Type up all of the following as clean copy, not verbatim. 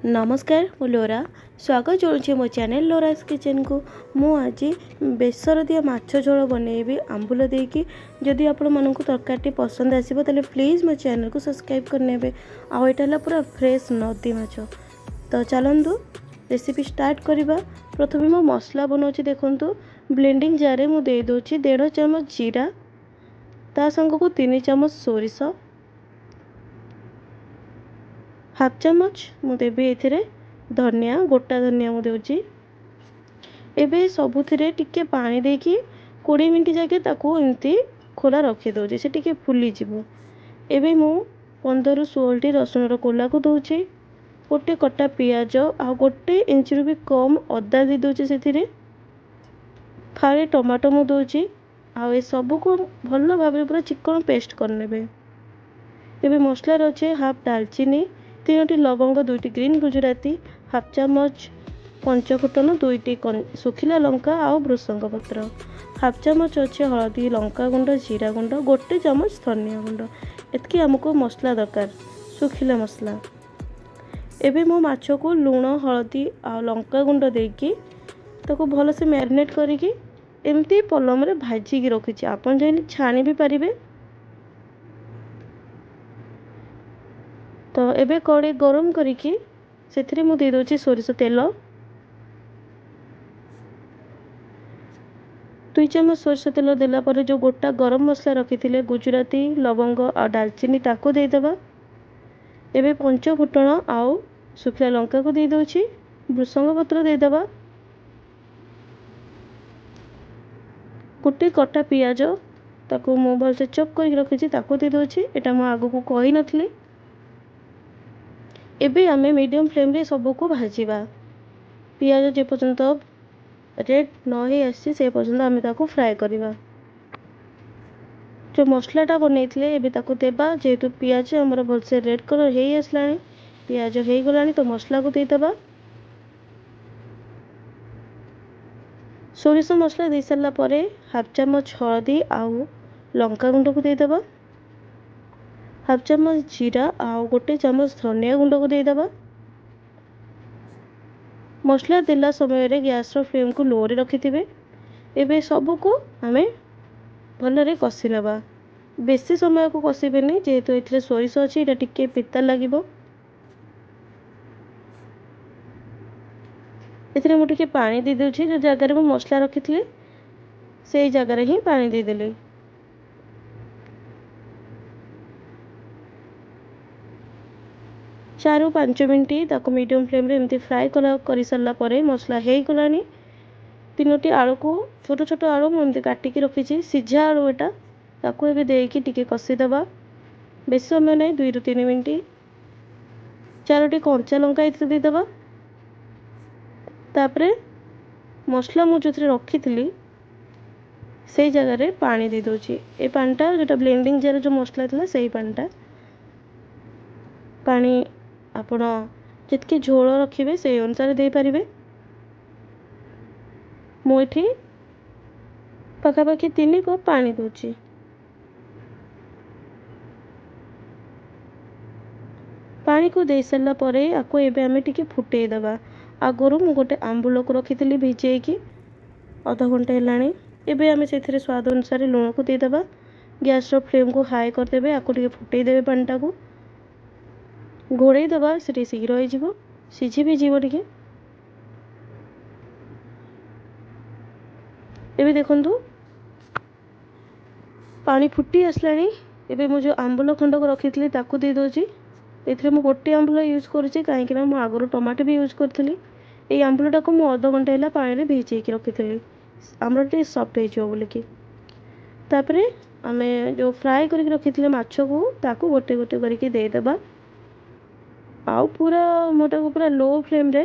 नमस्कार मु लोरा स्वागत जोड़े मो चैनल लोरास किचन को। मु आज बेसर दिया माछ झोल बनैबी आंबुल देकी। जदि आपण मानक तरकारी पसंद आसीबो ताले प्लीज़ मो चैनल को सब्सक्राइब करनेबे। आ एटा पूरा फ्रेश नदी माछ। तो चलतु रेसिपी स्टार्ट करवा। प्रथमे मो मसला बनाऊँ देखंतु। ब्लेंडिंग जार मु दे दोची 1.5 चम्मच जीरा, ता संग को 3 चम्मच सोरिष, हाफ चम्मच मु देवी एथिरे धनिया, गोटा धनिया मु देउची। एबे सबुथिरे टिके पानी देकी 20 मिनट जाके ताको एमती खोला रखी दोची, से टिके फुली जिवो। एबे मु 15 रु 16 टी रसुन रो कोला को दोची। गोटे कटा पियाज आ गोटे इंच रु भी कम अदा दे दोची सेथिरे। फाळे टमाटो मु दोची। आ ए सब को भलो भाबे पूरा चिकन पेस्ट करनेबे। एबे मसला रचे हाफ दालचीनी, 3टी लवंग, 2टी ग्रीन गुजराती, हाफ चम्मच पंचफुटन, 2टी सुखिला लंका आ भृसंग पत्र, हाफ चम्मच अच्छे हलदी, लंका गुंड, जीरा गुंड, गोटे चम्मच धनिया गुंड। एतकी हमको मसला दरकार, सुखिला मसला। एबे मो माछ को लूण, हलदी आ लंका गुंड देकी ताको भल से मैरिनेट करिकी एमती पलम रे भाजी की रखिछि। आपन जे छाणी भी पारिबे। तो एबे कड़े गरम करिकी सेथिरे मु दे दोची सोरिष तेल, 2 चम्मच सोरिष तेल देला पर जो गोटा गरम मसला रखिथिले गुजराती, लवंग आ दालचीनी ताको दे देबा। एबे पंचफुटण आउ सुखिला लंका को दे दोची, भृसंग पत्र दे देबा। गोटे कटा पियाज ताको मु भल से चॉप करके रखिछि ताको दे दोची। एटा मु आगु को कहि नथली। एबे आमे मीडियम फ्लेम रे सब को भाजीबा। पियाज जे पर्यंत रेड न हे आसी से पर्यंत आमे ताको फ्राई करिबा। जो मसलाटा बनैथिले एबे ताको देबा। जेहेतु पियाज हमर भल से रेड कलर हे आसलानी, पियाज हे गलानी, तो मसला को दे देबा। सोरिष मसला दे सारला परे हाफ चम्मच हळदी आउ लंका गुंड को दे देबा। हाफ चम्मच जीरा आउ गोटे चम्मच धनिया गुंड को दे देबा। मसला देला समय रे गैस रो फ्लेम को लो रे रखिथिबे। एबे सब को हमें भल रे कसी नेबा। बेसी समय को कसीबेनी, जेहेतु एथिरे सोरिष अछि, एटा टिके पिता लागिबो। एथिरे मु टिके पानी दे दोछि। जो जगह रे मु मसला रखिथिले सेही जगह रे ही पानी दे देली। 4 रु 5 मिनट ताको मीडियम फ्लेम रे एमती फ्राई करी सारला परे मसला हे गलानी। 3टी आलू को छोट छोट आलू मु एमती काटिकी रखिछि, सिझा आलू एटा, ताको एबे देकी टिके कसी देबा। बेसी समय नै, 2 रु 3 मिनट। 4टी कंचा लंका एथि दे देबा। तापरे मसला मु जोथरे रखिथिली सेही जगह रे पानी दे दोछि। ए पानीटा जेटा ब्लेंडिंग जार जो मसला थिला सेही पानीटा। पानी आपण जितके झोल रखिबे से अनुसार दे पारिबे। मु एठी पाखापाखि 3 कप पानी दोछि। पानी को दे सारला परे आको एबे आमे टिके फुटेई देबा। आगरु मु गोटे आंबुल को रखिथिली भिजेकी आधा घंटा हेलानी। एबे आमे सेथिरे स्वाद अनुसार लूण को दे देबा। गैस रो फ्लेम को हाई कर देबे। आको टिके फुटेई देबे पानीटा को। घोड़े दबा से शीघ्र हो सिझी भी जीव टिके। एबे देखंतु पानी फुटी आसलानी। एबे मु जो आंबुल खंड को रखिथिली ताको दे दोछि। एथिरे मु गोटे आंबुल यूज करूछि, काहे कि ना मु आगरो टमाटो भी यूज करथिली। ए आंबुलटा को मु आधा घंटा हेला पानी रे भिजेई के रखिथिली, आंबुल टे सॉफ्ट हे जो बोली कि। तापरे आमे जो फ्राई करके रखिथिले माछ को ताको गोटे गोटे करके दे देबा। आउ पूरा मोटा को पूरा लो फ्लेम रे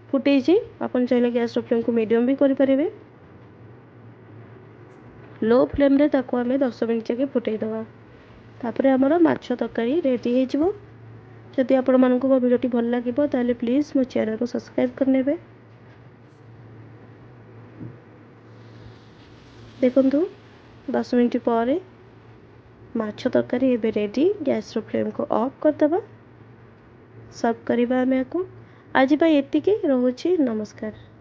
फुटेइछि। आपन चाहिले गैस रो फ्लेम को मीडियम भी करि परिबे। लो फ्लेम रे ताको आमे 10 मिनिट जाके फुटेई देबा। तापरे हमर माछ तरकारी रेडी हे जिवो। जदि आपण मानकु मो वीडियोटी भल लागिबो ताले प्लीज मो चैनल को सब्सक्राइब करनेबे। देखंतु 10 मिनिट परे माछ तरकारी एबे रेडी। गैस रो फ्लेम को ऑफ कर देबा। ସର୍ଭ କରିବା ଆମେ ଆକୁ। ଆଜି ପାଇଁ ଏତିକି, ରହୁଛି, ନମସ୍କାର।